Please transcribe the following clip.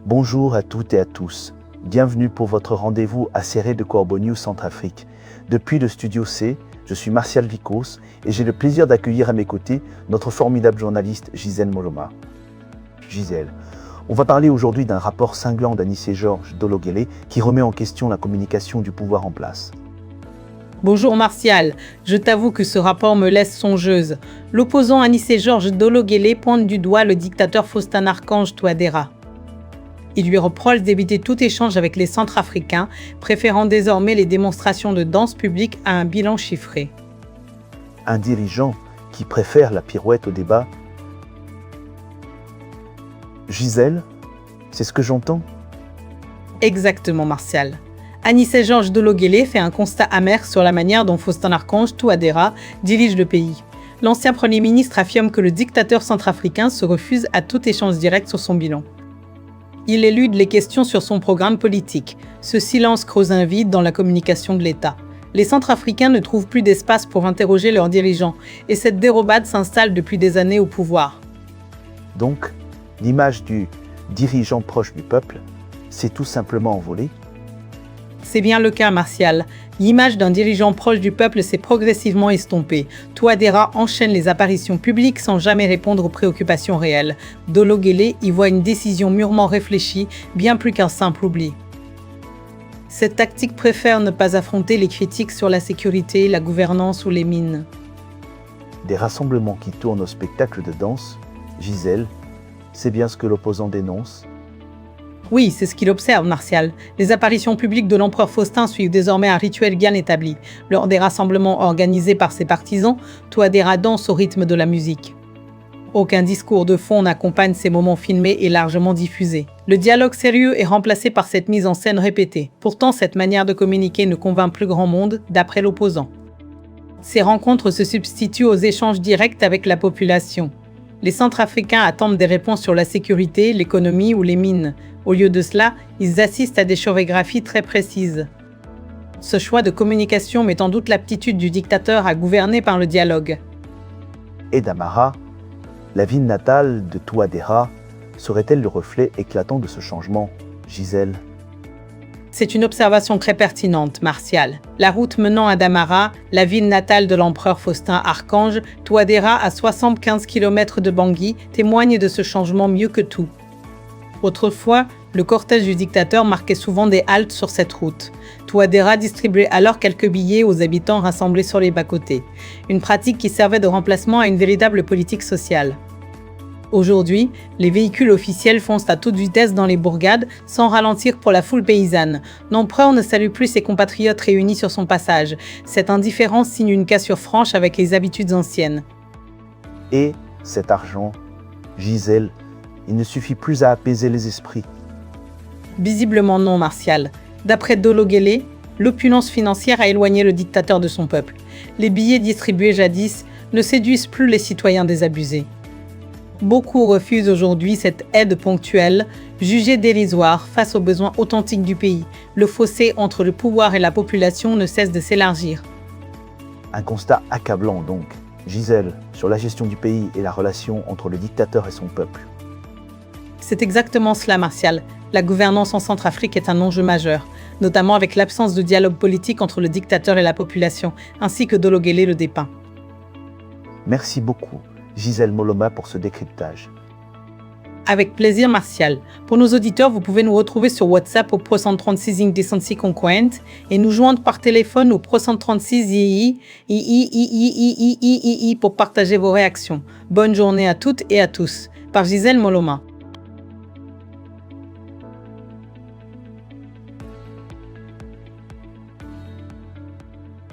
Bonjour à toutes et à tous. Bienvenue pour votre rendez-vous acéré de Corbeau News Centrafrique. Depuis le studio C, je suis Martial Vicos et j'ai le plaisir d'accueillir à mes côtés notre formidable journaliste Gisèle Moloma. Gisèle, on va parler aujourd'hui d'un rapport cinglant d'Anissé Georges Dologuélé qui remet en question la communication du pouvoir en place. Bonjour Martial, je t'avoue que ce rapport me laisse songeuse. L'opposant Anissé Georges Dologuélé pointe du doigt le dictateur Faustin-Archange Touadéra. Il lui reproche d'éviter tout échange avec les Centrafricains, préférant désormais les démonstrations de danse publique à un bilan chiffré. Un dirigeant qui préfère la pirouette au débat. Gisèle, c'est ce que j'entends? Exactement Martial. Anissé Georges Dologuélé fait un constat amer sur la manière dont Faustin-Archange Touadéra dirige le pays. L'ancien Premier ministre affirme que le dictateur centrafricain se refuse à tout échange direct sur son bilan. Il élude les questions sur son programme politique. Ce silence creuse un vide dans la communication de l'État. Les Centrafricains ne trouvent plus d'espace pour interroger leurs dirigeants et cette dérobade s'installe depuis des années au pouvoir. Donc, l'image du dirigeant proche du peuple s'est tout simplement envolée. C'est bien le cas, Martial. L'image d'un dirigeant proche du peuple s'est progressivement estompée. Touadéra enchaîne les apparitions publiques sans jamais répondre aux préoccupations réelles. Dologuélé y voit une décision mûrement réfléchie, bien plus qu'un simple oubli. Cette tactique préfère ne pas affronter les critiques sur la sécurité, la gouvernance ou les mines. Des rassemblements qui tournent au spectacle de danse, Gisèle, c'est bien ce que l'opposant dénonce. Oui, c'est ce qu'il observe, Martial. Les apparitions publiques de l'empereur Faustin suivent désormais un rituel bien établi. Lors des rassemblements organisés par ses partisans, Touadéra danse au rythme de la musique. Aucun discours de fond n'accompagne ces moments filmés et largement diffusés. Le dialogue sérieux est remplacé par cette mise en scène répétée. Pourtant, cette manière de communiquer ne convainc plus grand monde, d'après l'opposant. Ces rencontres se substituent aux échanges directs avec la population. Les Centrafricains attendent des réponses sur la sécurité, l'économie ou les mines. Au lieu de cela, ils assistent à des chorégraphies très précises. Ce choix de communication met en doute l'aptitude du dictateur à gouverner par le dialogue. Et Damara, la ville natale de Touadéra, serait-elle le reflet éclatant de ce changement, Gisèle? C'est une observation très pertinente, Martial. La route menant à Damara, la ville natale de l'empereur Faustin-Archange, Touadéra à 75 km de Bangui, témoigne de ce changement mieux que tout. Autrefois, le cortège du dictateur marquait souvent des haltes sur cette route. Touadéra distribuait alors quelques billets aux habitants rassemblés sur les bas-côtés, une pratique qui servait de remplacement à une véritable politique sociale. Aujourd'hui, les véhicules officiels foncent à toute vitesse dans les bourgades sans ralentir pour la foule paysanne. L'empereur ne salue plus ses compatriotes réunis sur son passage. Cette indifférence signe une cassure franche avec les habitudes anciennes. Et cet argent, Gisèle, il ne suffit plus à apaiser les esprits. Visiblement non, Martial. D'après Dologuélé, l'opulence financière a éloigné le dictateur de son peuple. Les billets distribués jadis ne séduisent plus les citoyens désabusés. Beaucoup refusent aujourd'hui cette aide ponctuelle, jugée dérisoire face aux besoins authentiques du pays. Le fossé entre le pouvoir et la population ne cesse de s'élargir. Un constat accablant donc, Gisèle, sur la gestion du pays et la relation entre le dictateur et son peuple. C'est exactement cela, Martial. La gouvernance en Centrafrique est un enjeu majeur, notamment avec l'absence de dialogue politique entre le dictateur et la population, ainsi que Dologuélé le dépeint. Merci beaucoup, Gisèle Moloma, pour ce décryptage. Avec plaisir, Martial. Pour nos auditeurs, vous pouvez nous retrouver sur WhatsApp au +136 5 concoent et nous joindre par téléphone au +136 pour partager vos réactions. Bonne journée à toutes et à tous. Par Gisèle Moloma.